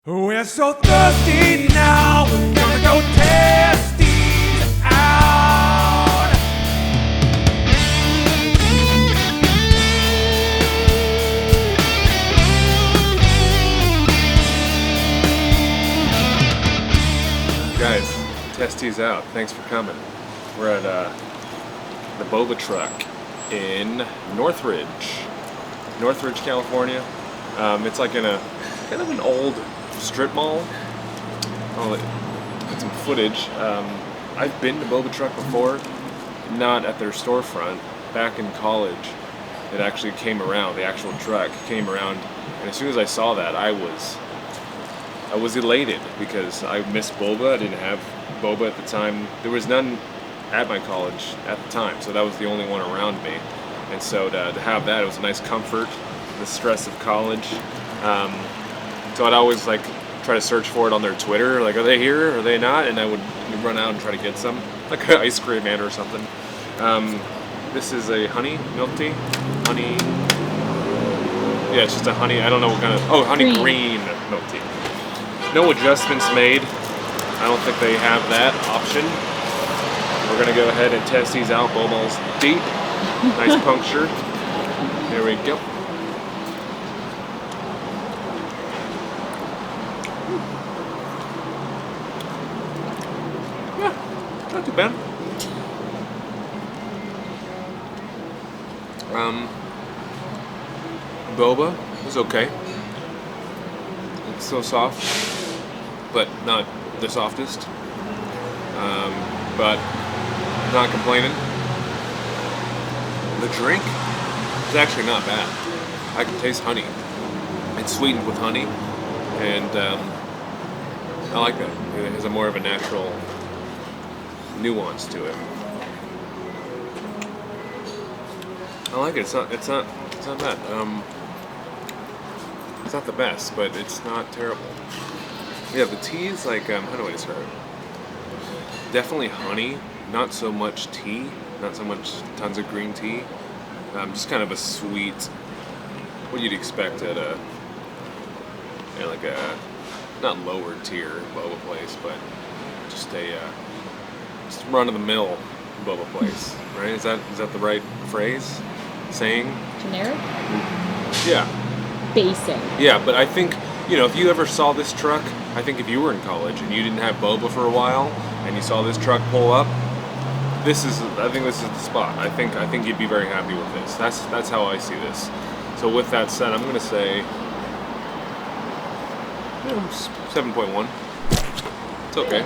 We're so thirsty now, we're gonna go test these out. Guys, test these out. Thanks for coming. We're at the Boba truck in Northridge, California. It's like in a kind of an old strip mall. I'll get some footage. I've been to Boba truck before, not at their storefront. Back in college, it actually came around. The actual truck came around, and as soon as I saw that, I was elated because I missed Boba. I didn't have Boba at the time. There was none at my college at the time, so that was the only one around me. And so to have that, it was a nice comfort, the stress of college. So I'd always like try to search for it on their Twitter, like, are they here, are they not? And I would run out and try to get some, like an ice cream man or something. This is a honey milk tea. Honey, yeah, it's just a honey, I don't know what kind of, honey green milk tea. No adjustments made. I don't think they have that option. We're gonna go ahead and test these out. Boba's deep, nice puncture. There we go. Yeah, not too bad. Boba is okay. It's so soft, but not the softest. But not complaining. The drink is actually not bad. I can taste honey. It's sweetened with honey, and I like that. It has a more of a natural nuance to it. I like it. It's not bad. It's not the best, but it's not terrible. Yeah, the tea is like, how do I describe it? Definitely honey, not so much tea, not so much tons of green tea. Just kind of a sweet, what you'd expect at a, like a, not lower tier boba place, but just a, just run-of-the-mill boba place, right? Is that the right phrase? Saying? Generic? Yeah. Basic. Yeah, but I think, if you ever saw this truck, I think if you were in college and you didn't have Boba for a while, and you saw this truck pull up, I think this is the spot. I think you'd be very happy with this. That's how I see this. So with that said, I'm gonna say 7.1. It's okay.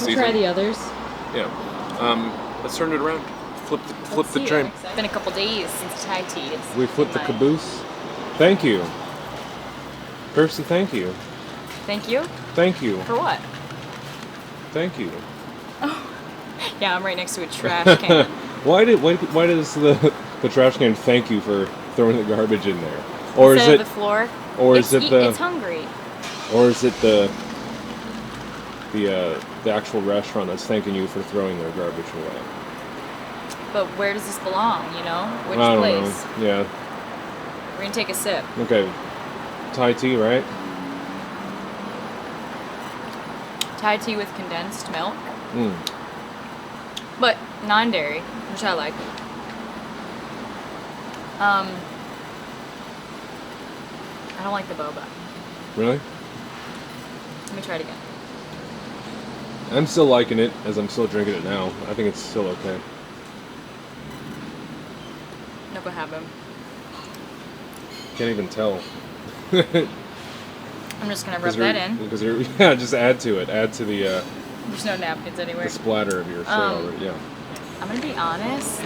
We'll try the others. Yeah. Let's turn it around. Flip the train. It's been a couple days since Thai tea. We flipped the caboose. Thank you. Percy, thank you. Thank you? Thank you. For what? Thank you. Oh, yeah, I'm right next to a trash can. Why does the trash can thank you for throwing the garbage in there? Or Instead is it of the floor? Or is it the? It's hungry. Or is it the actual restaurant that's thanking you for throwing their garbage away? But where does this belong? Which I don't place? know. Yeah. We're gonna take a sip. Okay. Thai tea, right? Thai tea with condensed milk. Mm. But non-dairy, which I like. I don't like the boba. Really? Let me try it again. I'm still liking it as I'm still drinking it now. I think it's still okay. No, go have him. Can't even tell. I'm just gonna rub that in. Because just add to it. Add to the There's no napkins anywhere. the splatter of your shit already. Yeah. I'm gonna be honest.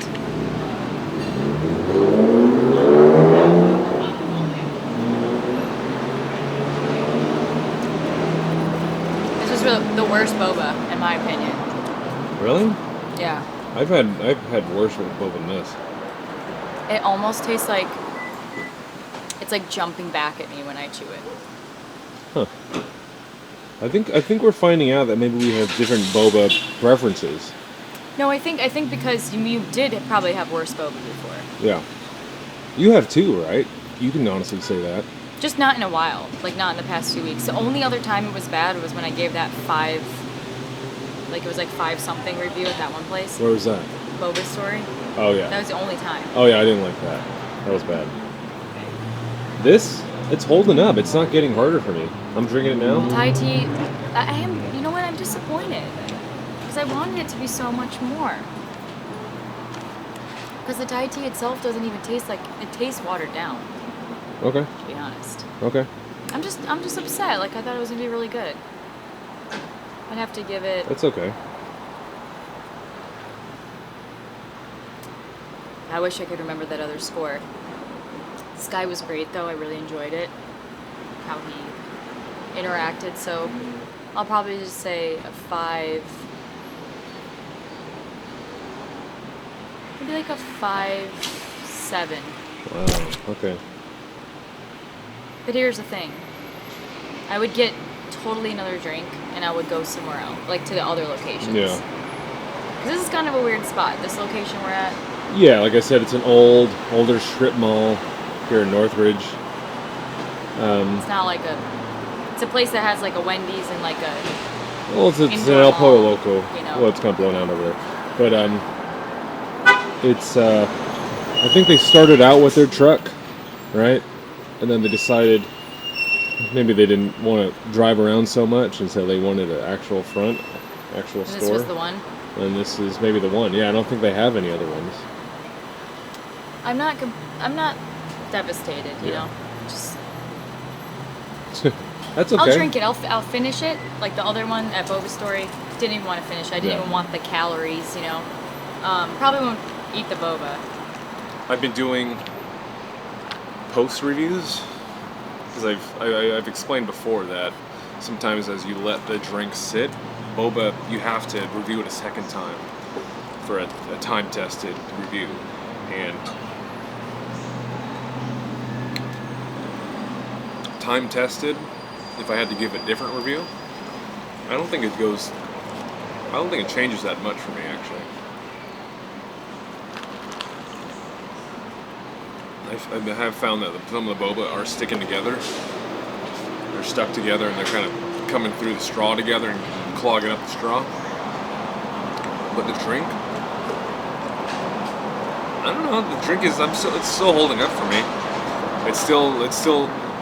This is the worst boba, in my opinion. Really? Yeah. I've had worse with boba than this. It almost tastes like it's like jumping back at me when I chew it. Huh. I think we're finding out that maybe we have different boba preferences. No, I think because you did probably have worse boba before. Yeah. You have too, right? You can honestly say that. Just not in a while. Like, not in the past 2 weeks. The only other time it was bad was when I gave that 5... Like, it was like 5-something review at that one place. Where was that? Boba story. Oh, yeah. That was the only time. Oh, yeah, I didn't like that. That was bad. This, it's holding up. It's not getting harder for me. I'm drinking it now. Thai tea, I am, you know what, I'm disappointed. Because I wanted it to be so much more. Because the Thai tea itself doesn't even taste like, it tastes watered down, Okay. to be honest. Okay. I'm just upset. Like, I thought it was going to be really good. I'd have to give it... That's okay. I wish I could remember that other score. This guy was great, though. I really enjoyed it. How he interacted. So I'll probably just say a 5. Maybe like a 5-7. Wow. Okay. But here's the thing. I would get totally another drink, and I would go somewhere else. Like, to the other locations. Yeah. 'Cause this is kind of a weird spot. This location we're at. Yeah, like I said, it's an older strip mall here in Northridge. It's not like a... It's a place that has like a Wendy's and like a... Well, it's an Indoor El Pollo mall, Loco. you know. Well, it's kind of blown out over there. But, it's, I think they started out with their truck, right? And then they decided maybe they didn't want to drive around so much, and so they wanted an actual front, actual And store. this was the one. And this is maybe the one. Yeah, I don't think they have any other ones. I'm not devastated, you Yeah. know. Just That's okay. I'll drink it. I'll finish it. Like the other one at Boba Story, didn't even want to finish. I didn't Yeah. even want the calories, you know. Probably won't eat the boba. I've been doing post reviews because I've explained before that sometimes as you let the drink sit, boba, you have to review it a second time for a time tested review. And time tested, if I had to give a different review, I don't think it changes that much for me actually. I have found that some of the boba are sticking together. They're stuck together and they're kind of coming through the straw together and clogging up the straw. But the drink, I don't know. The drink is it's still holding up for me. It's still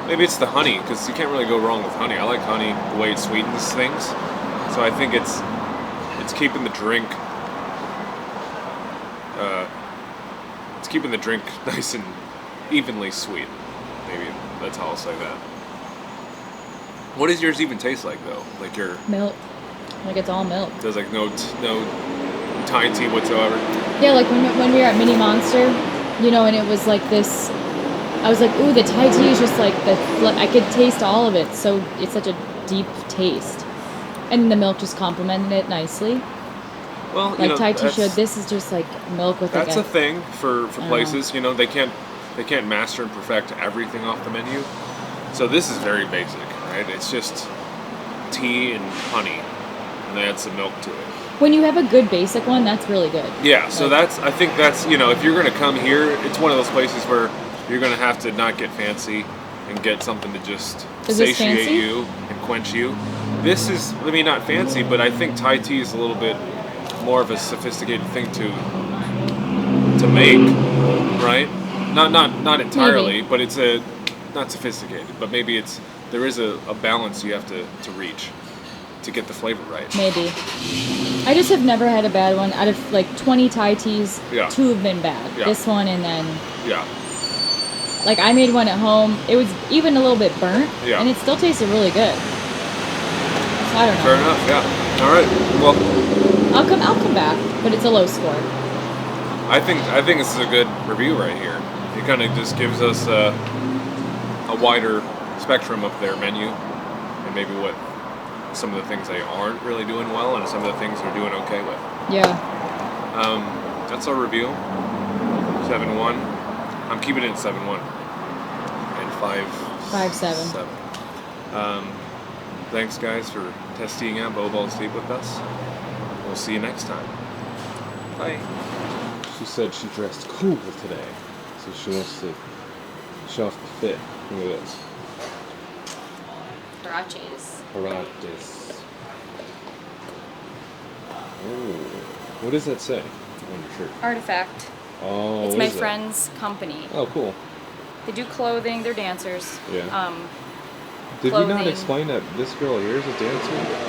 maybe it's the honey because you can't really go wrong with honey. I like honey the way it sweetens things. So I think it's keeping the drink. It's keeping the drink nice and evenly sweet. Maybe that's how I'll say that. What does yours even taste like though? Like your Milk. Like it's all milk. There's like no Thai tea whatsoever. Yeah, like when we were at Mini Monster, you know, and it was like this. I was like, ooh, the Thai tea is just like I could taste all of it. So it's such a deep taste, and the milk just complemented it nicely. Well, Like Thai tea showed, this is just like milk with that's like a thing for places. You know, they can't master and perfect everything off the menu. So this is very basic, right? It's just tea and honey, and they add some milk to it. When you have a good basic one, that's really good. Yeah, so Like- I think that's, you know, if you're going to come here, it's one of those places where you're going to have to not get fancy and get something to just Is this satiate fancy? you and quench you. This is, I mean, not fancy, but I think Thai tea is a little bit more of a sophisticated thing to make, right? Not entirely, Maybe. but it's not sophisticated, but maybe there is a balance you have to reach to get the flavor right. Maybe. I just have never had a bad one. Out of like 20 Thai teas, Yeah. 2 have been bad. Yeah. This one and then, Yeah. like I made one at home. It was even a little bit burnt, Yeah. and it still tasted really good. So I don't know. Fair enough, yeah. All right, well, I'll come back, but it's a low score. I think this is a good review right here. It kind of just gives us a wider spectrum of their menu and maybe what some of the things they aren't really doing well and some of the things they're doing okay with. Yeah. That's our review. 7-1. I'm keeping it at 7-1 and 5-7. 5-7. Thanks guys for testing out Boba Sleep with us. We'll see you next time. Bye. She said she dressed cool today, so she wants to show off the fit. Look at this. Huaraches. Paratis. Oh. What does that say on your shirt? Artifact. Oh, It's what my is that? friend's company. Oh, cool. They do clothing. They're dancers. Yeah. Did we not clothing. explain that this girl here is a dancer?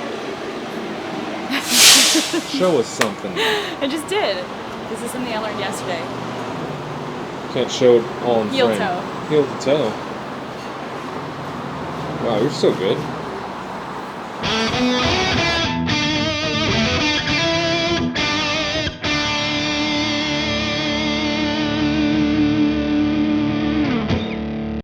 Show us something. I just did. This is something I learned yesterday. Can't show it all in Heel frame. toe. Heel to toe. Wow, you're so good.